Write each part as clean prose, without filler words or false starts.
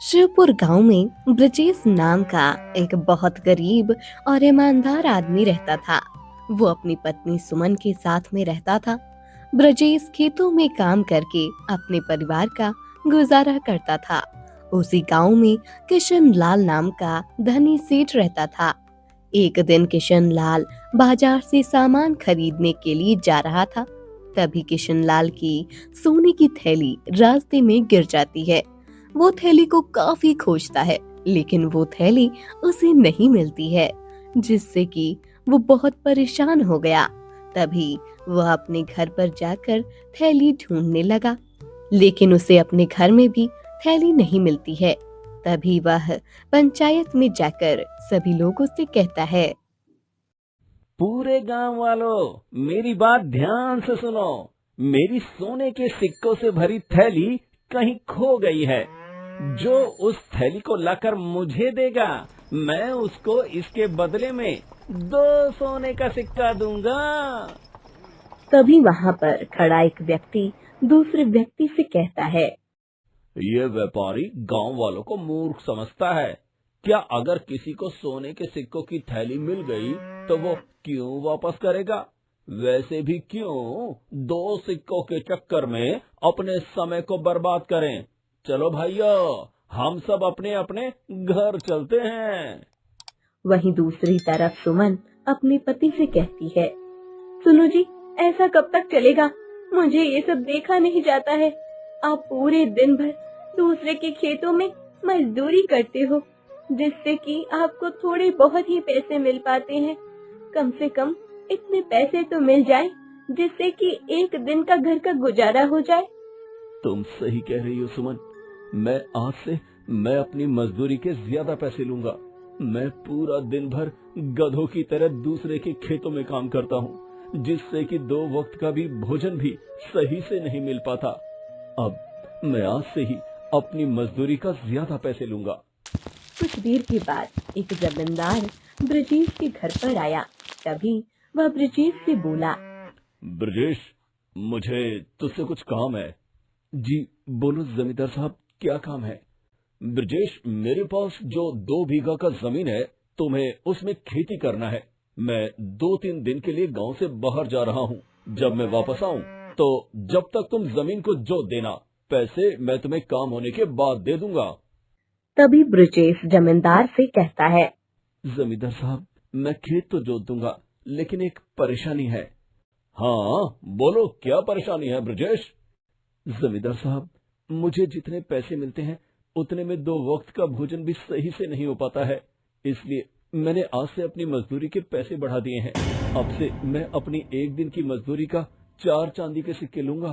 शिवपुर गांव में ब्रजेश नाम का एक बहुत गरीब और ईमानदार आदमी रहता था। वो अपनी पत्नी सुमन के साथ में रहता था। ब्रजेश खेतों में काम करके अपने परिवार का गुजारा करता था। उसी गांव में किशन लाल नाम का धनी सेठ रहता था। एक दिन किशन लाल बाजार से सामान खरीदने के लिए जा रहा था। तभी किशन लाल की सोने की थैली रास्ते में गिर जाती है। वो थैली को काफी खोजता है, लेकिन वो थैली उसे नहीं मिलती है, जिससे कि वो बहुत परेशान हो गया। तभी वह अपने घर पर जाकर थैली ढूंढने लगा, लेकिन उसे अपने घर में भी थैली नहीं मिलती है। तभी वह पंचायत में जाकर सभी लोगों से कहता है। पूरे गांव वालों, मेरी बात ध्यान से सुनो। मेरी सोने के सिक्कों से भरी थैली कहीं खो गई है। जो उस थैली को लाकर मुझे देगा, मैं उसको इसके बदले में 2 सोने का सिक्का दूंगा। तभी वहां पर खड़ा एक व्यक्ति दूसरे व्यक्ति से कहता है। ये व्यापारी गांव वालों को मूर्ख समझता है। क्या अगर किसी को सोने के सिक्कों की थैली मिल गई तो वो क्यों वापस करेगा? वैसे भी क्यों 2 सिक्कों के चक्कर में अपने समय को बर्बाद करें। चलो भाइयों, हम सब अपने अपने घर चलते हैं। वहीं दूसरी तरफ सुमन अपने पति से कहती है। सुनो जी, ऐसा कब तक चलेगा? मुझे ये सब देखा नहीं जाता है। आप पूरे दिन भर दूसरे के खेतों में मजदूरी करते हो, जिससे कि आपको थोड़े बहुत ही पैसे मिल पाते हैं। कम से कम इतने पैसे तो मिल जाए जिससे कि एक दिन का घर का गुजारा हो जाए। तुम सही कह रही हो सुमन। आज से मैं अपनी मजदूरी के ज्यादा पैसे लूंगा। मैं पूरा दिन भर गधों की तरह दूसरे के खेतों में काम करता हूँ, जिससे कि 2 वक्त का भी भोजन भी सही से नहीं मिल पाता। अब मैं आज से ही अपनी मजदूरी का ज्यादा पैसे लूंगा। कुछ देर के बाद एक जमींदार ब्रजेश के घर पर आया। तभी वह ब्रजेश से बोला। ब्रजेश, मुझे तुझसे कुछ काम है। जी बोलो जमींदार साहब, क्या काम है? ब्रजेश, मेरे पास जो 2 बीघा का जमीन है, तुम्हें उसमें खेती करना है। मैं 2-3 दिन के लिए गांव से बाहर जा रहा हूँ। जब मैं वापस आऊँ तो जब तक तुम जमीन को जोत देना, पैसे मैं तुम्हें काम होने के बाद दे दूंगा। तभी ब्रजेश जमींदार से कहता है। जमींदार साहब, मैं खेत तो जोत दूंगा, लेकिन एक परेशानी है। हाँ बोलो, क्या परेशानी है ब्रजेश? जमींदार साहब, मुझे जितने पैसे मिलते हैं उतने में 2 वक्त का भोजन भी सही से नहीं हो पाता है। इसलिए मैंने आज से अपनी मजदूरी के पैसे बढ़ा दिए हैं। अब से मैं अपनी एक दिन की मजदूरी का 4 चांदी के सिक्के लूंगा।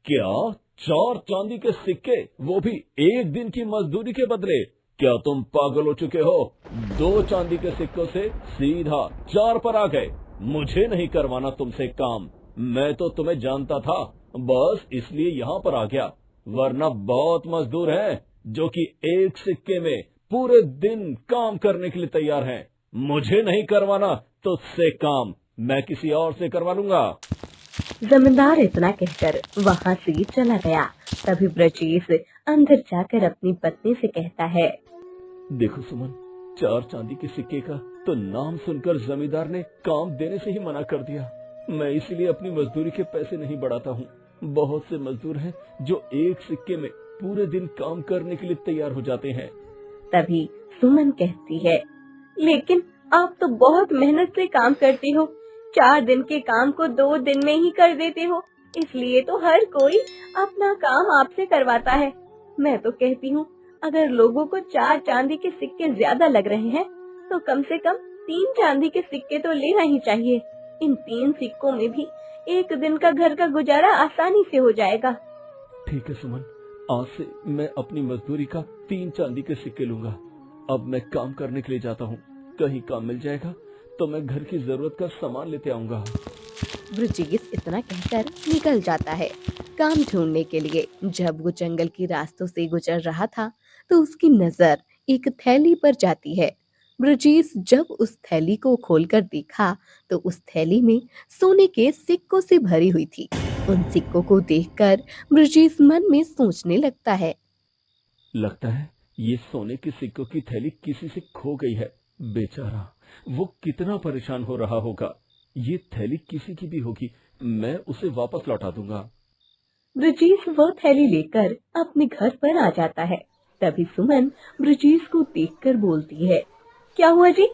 क्या? 4 चांदी के सिक्के, वो भी एक दिन की मजदूरी के बदले? क्या तुम पागल हो चुके हो? 2 चांदी के सिक्कों से सीधा 4 पर आ गए। मुझे नहीं करवाना तुमसे काम। मैं तो तुम्हें जानता था, बस इसलिए यहाँ पर आ गया। वरना बहुत मजदूर हैं जो कि एक सिक्के में पूरे दिन काम करने के लिए तैयार हैं। मुझे नहीं करवाना तुझसे काम, मैं किसी और से करवा लूंगा। जमींदार इतना कहकर वहाँ से चला गया। तभी ब्रजेश अंदर जाकर अपनी पत्नी से कहता है। देखो सुमन, 4 चांदी के सिक्के का तो नाम सुनकर जमींदार ने काम देने से ही मना कर दिया। मैं इसलिए अपनी मजदूरी के पैसे नहीं बढ़ाता हूँ। बहुत से मजदूर हैं जो एक सिक्के में पूरे दिन काम करने के लिए तैयार हो जाते हैं। तभी सुमन कहती है। लेकिन आप तो बहुत मेहनत से काम करते हो। 4 दिन के काम को 2 दिन में ही कर देते हो। इसलिए तो हर कोई अपना काम आपसे करवाता है। मैं तो कहती हूँ, अगर लोगों को 4 चांदी के सिक्के ज्यादा लग रहे हैं, तो कम से कम 3 चांदी के सिक्के तो लेना ही चाहिए। इन 3 सिक्कों में भी एक दिन का घर का गुजारा आसानी से हो जाएगा। ठीक है सुमन, आज से मैं अपनी मजदूरी का 3 चांदी के सिक्के लूंगा। अब मैं काम करने के लिए जाता हूँ। कहीं काम मिल जाएगा तो मैं घर की जरूरत का सामान लेते आऊंगा। ब्रजेश इतना कहकर निकल जाता है काम ढूंढने के लिए। जब वो जंगल के रास्तों से गुजर रहा था, तो उसकी नजर एक थैली पर जाती है। ब्रजेश जब उस थैली को खोलकर देखा, तो उस थैली में सोने के सिक्कों से भरी हुई थी। उन सिक्कों को देखकर ब्रजेश मन में सोचने लगता है। लगता है ये सोने के सिक्कों की थैली किसी से खो गई है। बेचारा, वो कितना परेशान हो रहा होगा। ये थैली किसी की भी होगी, मैं उसे वापस लौटा दूंगा। ब्रजेश वह थैली लेकर अपने घर पर आ जाता है। तभी सुमन ब्रजेश को देखकर बोलती है, क्या हुआ जी?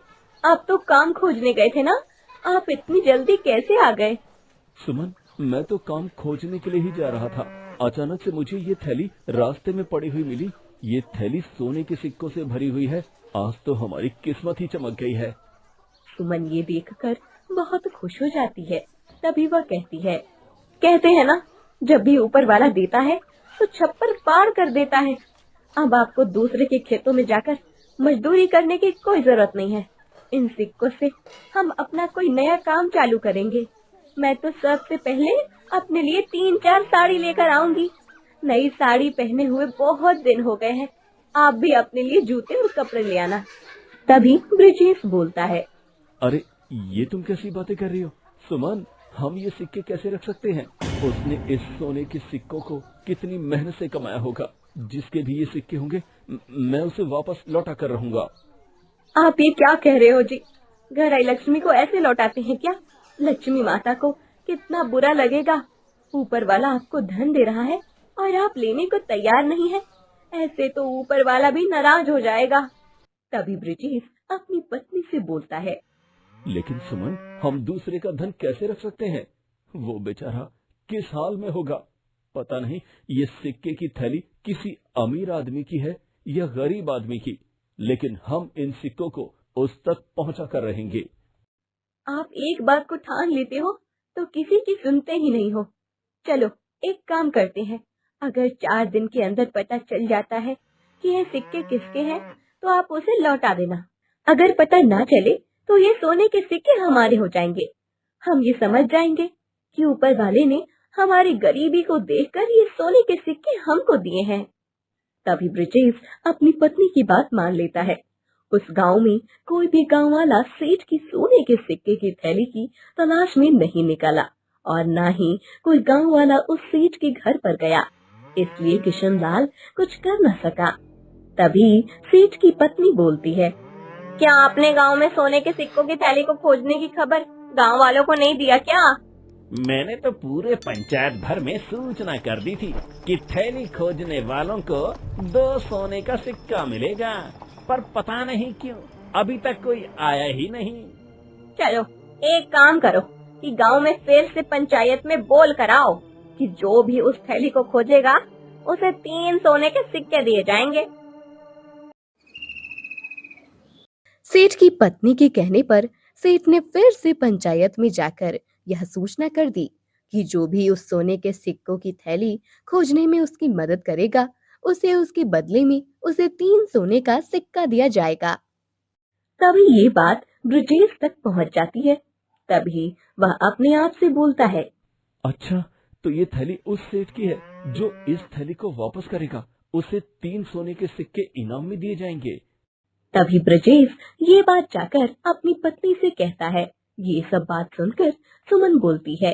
आप तो काम खोजने गए थे ना, आप इतनी जल्दी कैसे आ गए? सुमन, मैं तो काम खोजने के लिए ही जा रहा था। अचानक से मुझे ये थैली रास्ते में पड़ी हुई मिली। ये थैली सोने के सिक्कों से भरी हुई है। आज तो हमारी किस्मत ही चमक गई है। सुमन ये देखकर बहुत खुश हो जाती है। तभी वह कहती है, कहते हैं ना, जब भी ऊपर वाला देता है तो छप्पर पार कर देता है। अब आपको दूसरे के खेतों में जाकर मजदूरी करने की कोई जरूरत नहीं है। इन सिक्कों से हम अपना कोई नया काम चालू करेंगे। मैं तो सबसे पहले अपने लिए 3-4 साड़ी लेकर आऊंगी। नई साड़ी पहने हुए बहुत दिन हो गए हैं। आप भी अपने लिए जूते और कपड़े ले आना। तभी ब्रिजेश बोलता है, अरे, ये तुम कैसी बातें कर रही हो सुमन? हम ये सिक्के कैसे रख सकते हैं? उसने इस सोने के सिक्कों को कितनी मेहनत से कमाया होगा। जिसके भी ये सिक्के होंगे, मैं उसे वापस लौटा कर रहूंगा। आप ये क्या कह रहे हो जी? घर आई लक्ष्मी को ऐसे लौटाते हैं क्या? लक्ष्मी माता को कितना बुरा लगेगा। ऊपर वाला आपको धन दे रहा है और आप लेने को तैयार नहीं है। ऐसे तो ऊपर वाला भी नाराज हो जाएगा। तभी ब्रिजेश अपनी पत्नी से बोलता है, लेकिन सुमन, हम दूसरे का धन कैसे रख सकते हैं? वो बेचारा किस हाल में होगा पता नहीं। ये सिक्के की थैली किसी अमीर आदमी की है या गरीब आदमी की, लेकिन हम इन सिक्कों को उस तक पहुंचा कर रहेंगे। आप एक बात को ठान लेते हो तो किसी की सुनते ही नहीं हो। चलो एक काम करते हैं, अगर 4 दिन के अंदर पता चल जाता है कि ये सिक्के किसके हैं तो आप उसे लौटा देना। अगर पता ना चले तो ये सोने के सिक्के हमारे हो जाएंगे। हम ये समझ जाएंगे कि ऊपर वाले ने हमारी गरीबी को देखकर ये सोने के सिक्के हमको दिए हैं। तभी ब्रिजेश अपनी पत्नी की बात मान लेता है। उस गांव में कोई भी गांव वाला सेठ की सोने के सिक्के की थैली की तलाश में नहीं निकला और न ही कोई गांव वाला उस सेठ के घर पर गया। इसलिए किशन लाल कुछ कर न सका। तभी सेठ की पत्नी बोलती है, क्या आपने गांव में सोने के सिक्कों की थैली को खोजने की खबर गांव वालों को नहीं दिया क्या? मैंने तो पूरे पंचायत भर में सूचना कर दी थी कि थैली खोजने वालों को 2 सोने का सिक्का मिलेगा, पर पता नहीं क्यों अभी तक कोई आया ही नहीं। चलो एक काम करो कि गांव में फिर से पंचायत में बोल कर आओ कि जो भी उस थैली को खोजेगा उसे 3 सोने के सिक्के दिए जाएंगे। सेठ की पत्नी के कहने पर सेठ ने फिर से पंचायत में जाकर यह सूचना कर दी कि जो भी उस सोने के सिक्कों की थैली खोजने में उसकी मदद करेगा उसे उसके बदले में उसे 3 सोने का सिक्का दिया जाएगा। तभी ये बात ब्रिजेश तक पहुंच जाती है। तभी वह अपने आप से बोलता है, अच्छा, तो ये थैली उस सेठ की है जो इस थैली को वापस करेगा, उसे 3 सोने के सिक्के इनाम में दिए जाएंगे। तभी ब्रजेश ये बात जाकर अपनी पत्नी से कहता है। ये सब बात सुनकर सुमन बोलती है,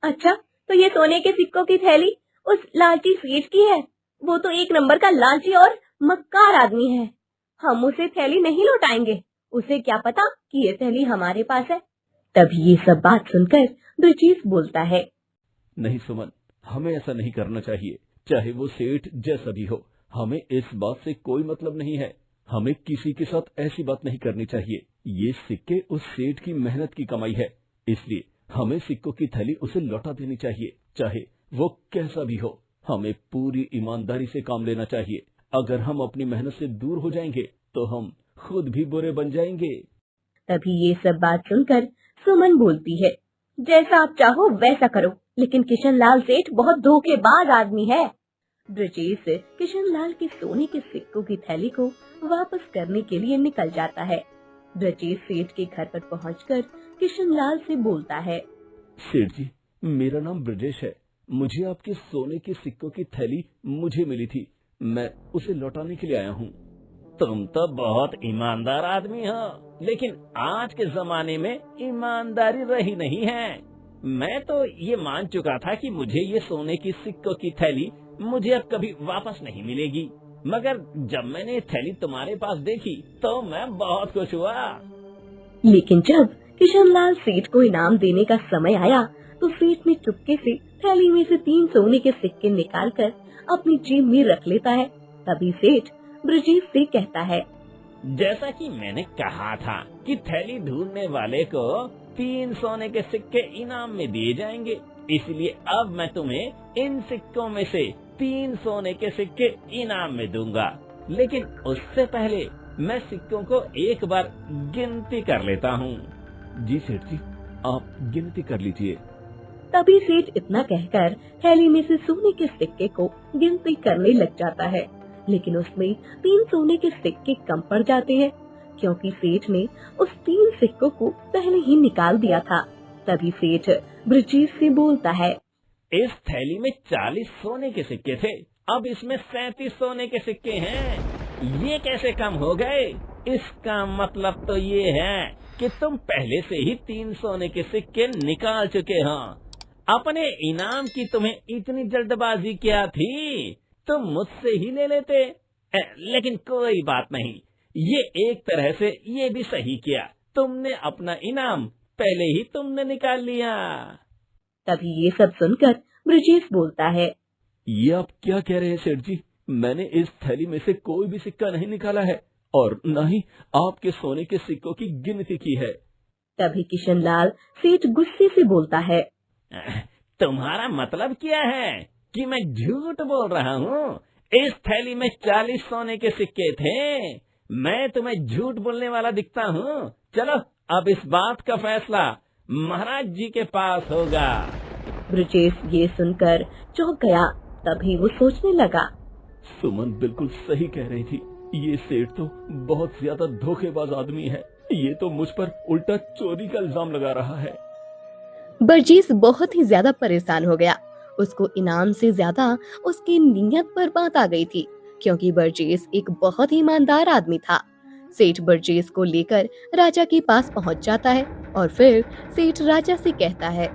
अच्छा तो ये सोने के सिक्कों की थैली उस लालची सेठ की है। वो तो एक नंबर का लालची और मक्कार आदमी है। हम उसे थैली नहीं लौटाएंगे। उसे क्या पता कि ये थैली हमारे पास है। तभी ये सब बात सुनकर ब्रजेश बोलता है, नहीं सुमन, हमें ऐसा नहीं करना चाहिए। चाहे वो सेठ जैसा भी हो, हमें इस बात से कोई मतलब नहीं है। हमें किसी के साथ ऐसी बात नहीं करनी चाहिए। ये सिक्के उस सेठ की मेहनत की कमाई है, इसलिए हमें सिक्कों की थैली उसे लौटा देनी चाहिए, चाहे वो कैसा भी हो। हमें पूरी ईमानदारी से काम लेना चाहिए। अगर हम अपनी मेहनत से दूर हो जाएंगे तो हम खुद भी बुरे बन जाएंगे। तभी ये सब बात सुनकर सुमन बोलती है, जैसा आप चाहो वैसा करो, लेकिन किशन लाल सेठ बहुत धोखेबाज आदमी है। ब्रजेश किशन लाल के सोने के सिक्कों की थैली को वापस करने के लिए निकल जाता है। ब्रजेश सेठ के घर पर पहुंचकर किशन लाल से बोलता है, सेठ जी, मेरा नाम ब्रजेश है। मुझे आपके सोने के सिक्कों की थैली मुझे मिली थी, मैं उसे लौटाने के लिए आया हूँ। तुम तो बहुत ईमानदार आदमी हो, लेकिन आज के जमाने में ईमानदारी रही नहीं है। मैं तो ये मान चुका था कि मुझे ये सोने की सिक्कों की थैली मुझे अब कभी वापस नहीं मिलेगी। मगर जब मैंने थैली तुम्हारे पास देखी तो मैं बहुत खुश हुआ। लेकिन जब किशनलाल सेठ को इनाम देने का समय आया तो सेठ ने चुपके से थैली में से 3 सोने के सिक्के निकालकर अपनी जेब में रख लेता है। तभी सेठ ब्रजेश से कहता है, जैसा कि मैंने कहा था कि थैली ढूंढने वाले को 3 सोने के सिक्के इनाम में दिए जाएंगे, इसलिए अब मैं तुम्हें इन सिक्कों में से 3 सोने के सिक्के इनाम में दूंगा। लेकिन उससे पहले मैं सिक्कों को एक बार गिनती कर लेता हूँ। जी सेठ जी, आप गिनती कर लीजिए। तभी सेठ इतना कहकर थैली में से सोने के सिक्के को गिनती करने लग जाता है। लेकिन उसमें 3 सोने के सिक्के कम पड़ जाते हैं, क्योंकि सेठ ने उस 3 सिक्कों को पहले ही निकाल दिया था। तभी सेठ ब्रजेश से बोलता है, इस थैली में 40 सोने के सिक्के थे, अब इसमें 37 सोने के सिक्के हैं। ये कैसे कम हो गए? इसका मतलब तो ये है कि तुम पहले से ही 3 सोने के सिक्के निकाल चुके हो। अपने इनाम की तुम्हें इतनी जल्दबाजी क्या थी? तुम मुझसे ही ले लेते। लेकिन कोई बात नहीं, ये एक तरह से ये भी सही किया, तुमने अपना इनाम पहले ही तुमने निकाल लिया। तभी ये सब सुनकर ब्रजेश बोलता है, ये आप क्या कह रहे हैं सेठ जी? मैंने इस थैली में से कोई भी सिक्का नहीं निकाला है और न ही आपके सोने के सिक्कों की गिनती की है। तभी किशनलाल सेठ गुस्से से बोलता है, तुम्हारा मतलब क्या है कि मैं झूठ बोल रहा हूँ? इस थैली में 40 सोने के सिक्के थे। मैं तुम्हें झूठ बोलने वाला दिखता हूँ? चलो अब इस बात का फैसला महाराज जी के पास होगा। ब्रजेश ये सुनकर चौंक गया। तभी वो सोचने लगा, सुमन बिल्कुल सही कह रही थी, ये सेठ तो बहुत ज्यादा धोखेबाज आदमी है। ये तो मुझ पर उल्टा चोरी का इल्जाम लगा रहा है। ब्रजेश बहुत ही ज्यादा परेशान हो गया। उसको इनाम से ज्यादा उसकी नीयत पर बात आ गई थी, क्योंकि ब्रजेश एक बहुत ही ईमानदार आदमी था। सेठ ब्रजेश को लेकर राजा के पास पहुंच जाता है और फिर सेठ राजा से कहता है,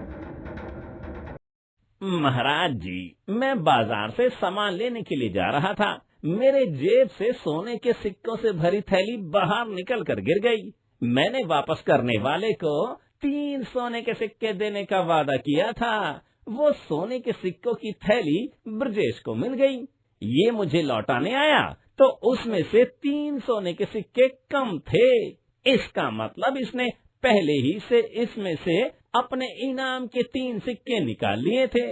महाराज जी, मैं बाजार से सामान लेने के लिए जा रहा था। मेरे जेब से सोने के सिक्कों से भरी थैली बाहर निकल कर गिर गई। मैंने वापस करने वाले को 3 सोने के सिक्के देने का वादा किया था। वो सोने के सिक्कों की थैली ब्रजेश को मिल गई। ये मुझे लौटाने आया तो उसमें से 3 सोने के सिक्के कम थे। इसका मतलब इसने पहले ही से इसमें से अपने इनाम के 3 सिक्के निकाल लिए थे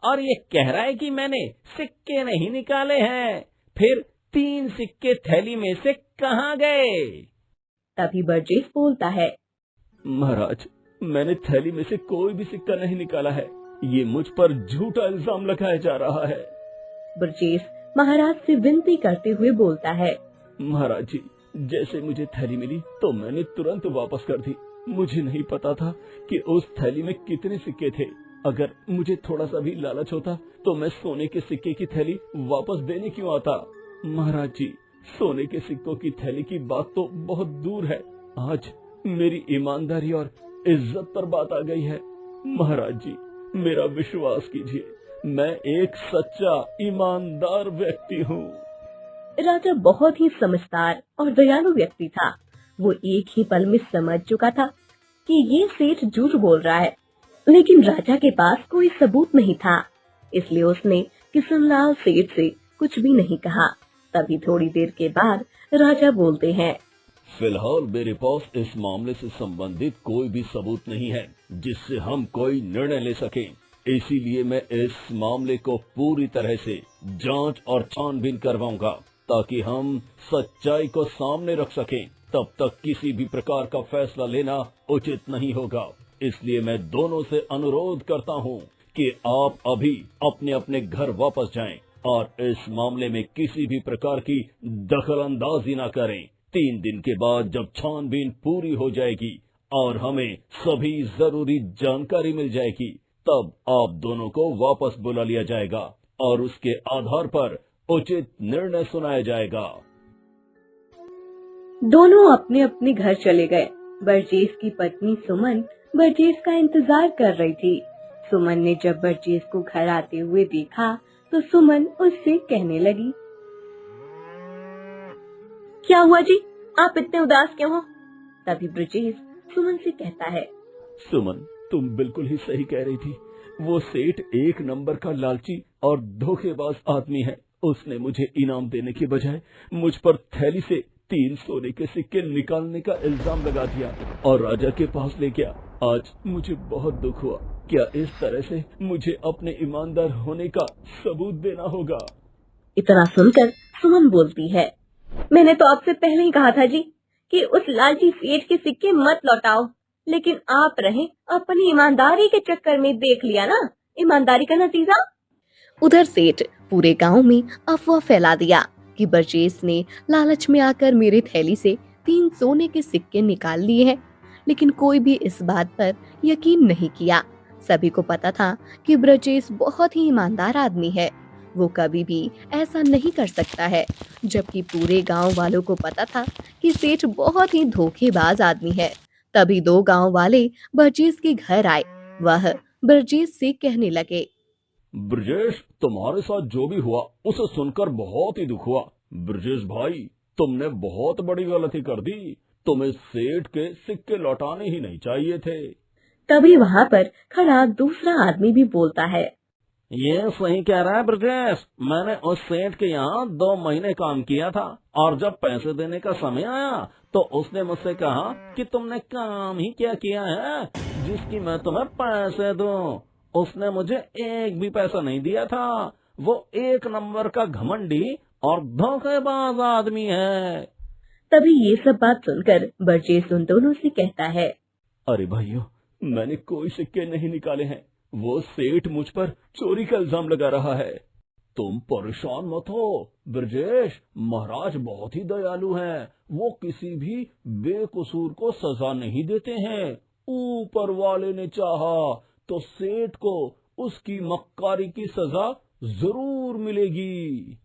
और ये कह रहा है कि मैंने सिक्के नहीं निकाले हैं। फिर 3 सिक्के थैली में से कहाँ गए? तभी ब्रजेश बोलता है, महाराज, मैंने थैली में से कोई भी सिक्का नहीं निकाला है। ये मुझ पर झूठा इल्जाम लगाया जा रहा है। ब्रजेश महाराज से विनती करते हुए बोलता है, महाराज जी, जैसे मुझे थैली मिली तो मैंने तुरंत वापस कर दी। मुझे नहीं पता था कि उस थैली में कितने सिक्के थे। अगर मुझे थोड़ा सा भी लालच होता तो मैं सोने के सिक्के की थैली वापस देने क्यों आता? महाराज जी, सोने के सिक्कों की थैली की बात तो बहुत दूर है। आज मेरी ईमानदारी और इज्जत पर बात आ गई है। महाराज जी, मेरा विश्वास कीजिए, मैं एक सच्चा ईमानदार व्यक्ति हूँ। राजा बहुत ही समझदार और दयालु व्यक्ति था। वो एक ही पल में समझ चुका था कि ये सेठ झूठ बोल रहा है, लेकिन राजा के पास कोई सबूत नहीं था, इसलिए उसने किशनलाल सेठ से कुछ भी नहीं कहा। तभी थोड़ी देर के बाद राजा बोलते हैं, फिलहाल मेरे पास इस मामले से संबंधित कोई भी सबूत नहीं है जिससे हम कोई निर्णय ले सकें। इसीलिए मैं इस मामले को पूरी तरह से जांच और छानबीन करवाऊंगा ताकि हम सच्चाई को सामने रख सकें। तब तक किसी भी प्रकार का फैसला लेना उचित नहीं होगा। इसलिए मैं दोनों से अनुरोध करता हूं कि आप अभी अपने अपने घर वापस जाएं और इस मामले में किसी भी प्रकार की दखलंदाजी न करें। 3 दिन के बाद जब छानबीन पूरी हो जाएगी और हमें सभी जरूरी जानकारी मिल जाएगी, तब आप दोनों को वापस बुला लिया जाएगा और उसके आधार पर उचित निर्णय सुनाया जाएगा। दोनों अपने अपने घर चले गए। ब्रजेश की पत्नी सुमन ब्रजेश का इंतजार कर रही थी। सुमन ने जब ब्रजेश को घर आते हुए देखा तो सुमन उससे कहने लगी, क्या हुआ जी, आप इतने उदास क्यों हो? तभी ब्रजेश सुमन से कहता है। सुमन, तुम बिल्कुल ही सही कह रही थी। वो सेठ एक नंबर का लालची और धोखेबाज आदमी है। उसने मुझे इनाम देने के बजाय मुझ पर थैली से 3 सोने के सिक्के निकालने का इल्जाम लगा दिया और राजा के पास ले गया। आज मुझे बहुत दुख हुआ। क्या इस तरह से मुझे अपने ईमानदार होने का सबूत देना होगा? इतना सुनकर सुमन बोलती है, मैंने तो आपसे पहले ही कहा था जी कि उस लालची सेठ के सिक्के मत लौटाओ, लेकिन आप रहे अपनी ईमानदारी के चक्कर में। देख लिया ना ईमानदारी का नतीजा। उधर सेठ पूरे गांव में अफवाह फैला दिया कि ब्रजेश ने लालच में आकर मेरी थैली से 3 सोने के सिक्के निकाल लिए हैं, लेकिन कोई भी इस बात पर यकीन नहीं किया। सभी को पता था कि ब्रजेश बहुत ही ईमानदार आदमी है, वो कभी भी ऐसा नहीं कर सकता है। जबकि पूरे गांव वालों को पता था कि सेठ बहुत ही धोखेबाज आदमी है। तभी 2 गांव वाले ब्रजेश के घर आए। वह ब्रजेश से कहने लगे, ब्रजेश, तुम्हारे साथ जो भी हुआ उसे सुनकर बहुत ही दुख हुआ। ब्रजेश भाई, तुमने बहुत बड़ी गलती कर दी। तुम्हें सेठ के सिक्के लौटाने ही नहीं चाहिए थे। तभी वहाँ पर खड़ा दूसरा आदमी भी बोलता है, ये सही कह रहा है ब्रजेश। मैंने उस सेठ के यहाँ 2 महीने काम किया था और जब पैसे देने का समय आया तो उसने मुझसे कहा कि तुमने काम ही क्या किया है जिसकी मैं तुम्हें पैसे दूं। उसने मुझे एक भी पैसा नहीं दिया था। वो एक नंबर का घमंडी और धोखेबाज आदमी है। तभी ये सब बात सुनकर ब्रजेश उन दोनों से कहता है, अरे भाइयों, मैंने कोई सिक्के नहीं निकाले हैं। वो सेठ मुझ पर चोरी का इल्जाम लगा रहा है। तुम परेशान मत हो ब्रजेश, महाराज बहुत ही दयालु हैं। वो किसी भी बेकसूर को सजा नहीं देते हैं। ऊपर वाले ने चाहा तो सेठ को उसकी मक्कारी की सजा जरूर मिलेगी।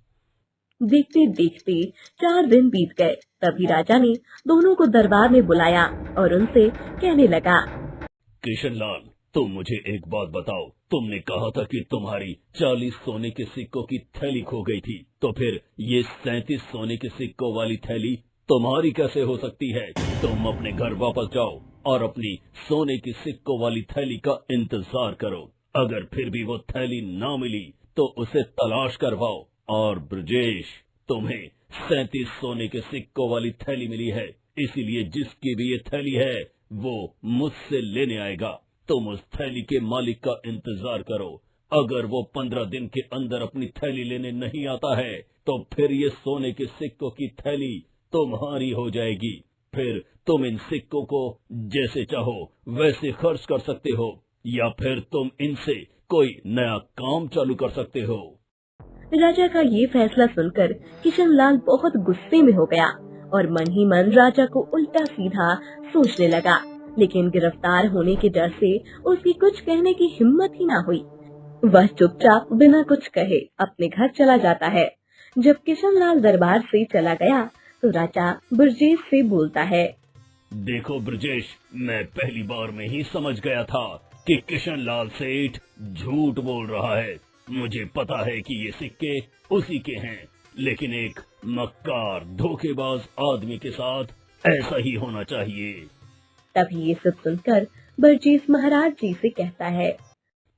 देखते देखते 4 दिन बीत गए। तभी राजा ने दोनों को दरबार में बुलाया और उनसे कहने लगा, किशनलाल, तुम मुझे एक बात बताओ। तुमने कहा था कि तुम्हारी 40 सोने के सिक्कों की थैली खो गई थी, तो फिर ये 37 सोने के सिक्कों वाली थैली तुम्हारी कैसे हो सकती है? तुम अपने घर वापस जाओ और अपनी सोने की सिक्कों वाली थैली का इंतजार करो। अगर फिर भी वो थैली ना मिली तो उसे तलाश करवाओ। और ब्रजेश, तुम्हें 37 सोने के सिक्कों वाली थैली मिली है, इसीलिए जिसकी भी ये थैली है वो मुझसे लेने आएगा। तुम उस थैली के मालिक का इंतजार करो। अगर वो 15 दिन के अंदर अपनी थैली लेने नहीं आता है तो फिर ये सोने के सिक्कों की थैली तुम्हारी हो जाएगी। फिर तुम इन सिक्कों को जैसे चाहो वैसे खर्च कर सकते हो, या फिर तुम इनसे कोई नया काम चालू कर सकते हो। राजा का ये फैसला सुनकर किशनलाल बहुत गुस्से में हो गया और मन ही मन राजा को उल्टा सीधा सोचने लगा। लेकिन गिरफ्तार होने के डर से उसकी कुछ कहने की हिम्मत ही ना हुई। वह चुपचाप बिना कुछ कहे अपने घर चला जाता है। जब किशनलाल दरबार से चला गया तो राजा ब्रजेश से बोलता है, देखो ब्रजेश, मैं पहली बार में ही समझ गया था कि किशनलाल सेठ झूठ बोल रहा है। मुझे पता है कि ये सिक्के उसी के हैं, लेकिन एक मक्कार धोखेबाज आदमी के साथ ऐसा ही होना चाहिए। तभी ये सब सुनकर ब्रजेश महाराज जी से कहता है,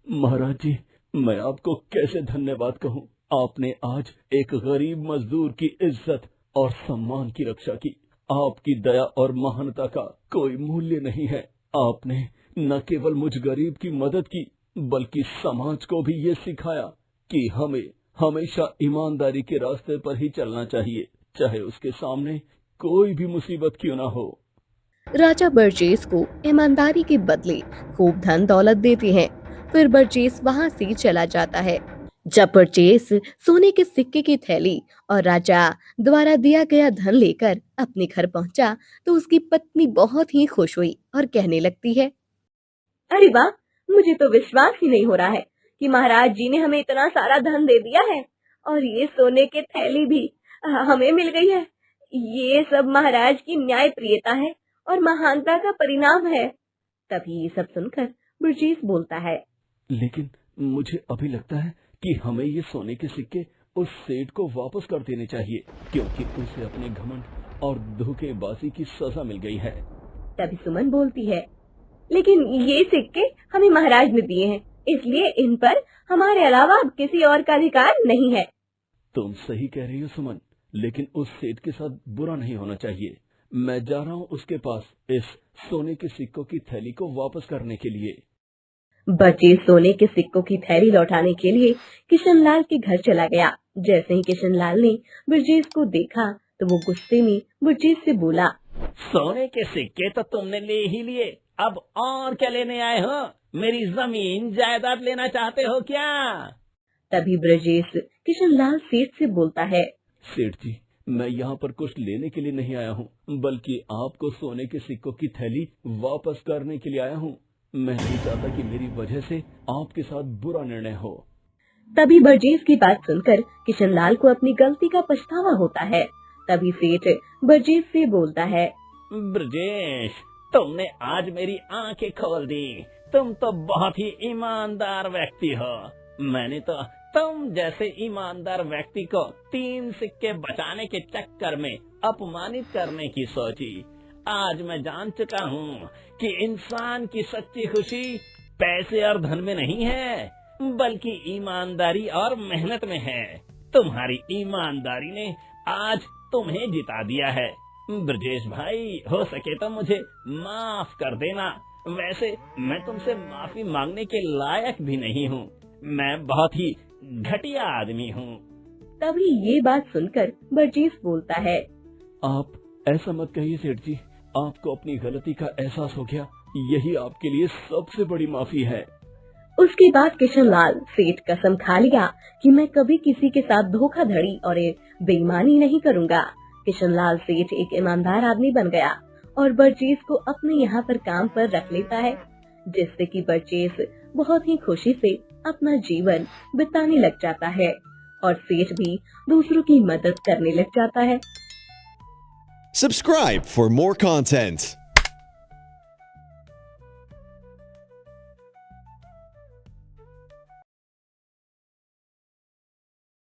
महाराज जी, मैं आपको कैसे धन्यवाद कहूँ। आपने आज एक गरीब मजदूर की इज्जत और सम्मान की रक्षा की। आपकी दया और महानता का कोई मूल्य नहीं है। आपने न केवल मुझ गरीब की मदद की बल्कि समाज को भी ये सिखाया कि हमें हमेशा ईमानदारी के रास्ते पर ही चलना चाहिए, चाहे उसके सामने कोई भी मुसीबत क्यों ना हो। राजा ब्रजेश को ईमानदारी के बदले खूब धन दौलत देते हैं। फिर ब्रजेश वहां से चला जाता है। जब ब्रजेश सोने के सिक्के की थैली और राजा द्वारा दिया गया धन लेकर अपने घर पहुंचा तो उसकी पत्नी बहुत ही खुश हुई और कहने लगती है, अरे वाह, मुझे तो विश्वास ही नहीं हो रहा है कि महाराज जी ने हमें इतना सारा धन दे दिया है और ये सोने के थैली भी हमें मिल गई है। ये सब महाराज की न्याय प्रियता है और महानता का परिणाम है। तभी ये सब सुनकर ब्रजेश बोलता है, लेकिन मुझे अभी लगता है कि हमें ये सोने के सिक्के उस सेठ को वापस कर देने चाहिए, क्योंकि उसे अपने घमंड और धोखेबाजी की सजा मिल गई है। तभी सुमन बोलती है, लेकिन ये सिक्के हमें महाराज ने दिए हैं, इसलिए इन पर हमारे अलावा अब किसी और का अधिकार नहीं है। तुम सही कह रही हो सुमन, लेकिन उस सेठ के साथ बुरा नहीं होना चाहिए। मैं जा रहा हूँ उसके पास इस सोने के सिक्कों की थैली को वापस करने के लिए। बचे सोने के सिक्कों की थैली लौटाने के लिए किशनलाल के घर चला गया। जैसे ही किशनलाल ने ब्रजेश को देखा तो वो गुस्से में ब्रजेश से बोला, सोने के सिक्के तो तुमने ले ही लिए, अब और क्या लेने आए हो? मेरी जमीन जायदाद लेना चाहते हो क्या? तभी ब्रजेश किशनलाल सेठ से बोलता है, सेठ जी, मैं यहाँ पर कुछ लेने के लिए नहीं आया हूँ, बल्कि आपको सोने के सिक्कों की थैली वापस करने के लिए आया हूँ। मैं नहीं चाहता कि मेरी वजह से आपके साथ बुरा निर्णय हो। तभी ब्रजेश की बात सुनकर किशनलाल को अपनी गलती का पछतावा होता है। तभी सेठ ब्रजेश से बोलता है, ब्रजेश, तुमने आज मेरी आंखें खोल दी। तुम तो बहुत ही ईमानदार व्यक्ति हो। मैंने तो तुम जैसे ईमानदार व्यक्ति को 3 सिक्के बचाने के चक्कर में अपमानित करने की सोची। आज मैं जान चुका हूँ कि इंसान की सच्ची खुशी पैसे और धन में नहीं है, बल्कि ईमानदारी और मेहनत में है। तुम्हारी ईमानदारी ने आज तुम्हें जिता दिया है। ब्रजेश भाई, हो सके तो मुझे माफ कर देना। वैसे मैं तुमसे माफी मांगने के लायक भी नहीं हूँ। मैं बहुत ही घटिया आदमी हूँ। तभी ये बात सुनकर ब्रजेश बोलता है, आप ऐसा मत कहिए सेठ जी, आपको अपनी गलती का एहसास हो गया, यही आपके लिए सबसे बड़ी माफी है। उसके बाद किशनलाल सेठ कसम खा लिया कि मैं कभी किसी के साथ धोखाधड़ी और बेईमानी नहीं करूँगा। किशनलाल सेठ एक ईमानदार आदमी बन गया और ब्रजेश को अपने यहाँ पर काम पर रख लेता है, जिससे कि ब्रजेश बहुत ही खुशी से अपना जीवन बिताने लग जाता है और सेठ भी दूसरों की मदद करने लग जाता है। Subscribe for more content.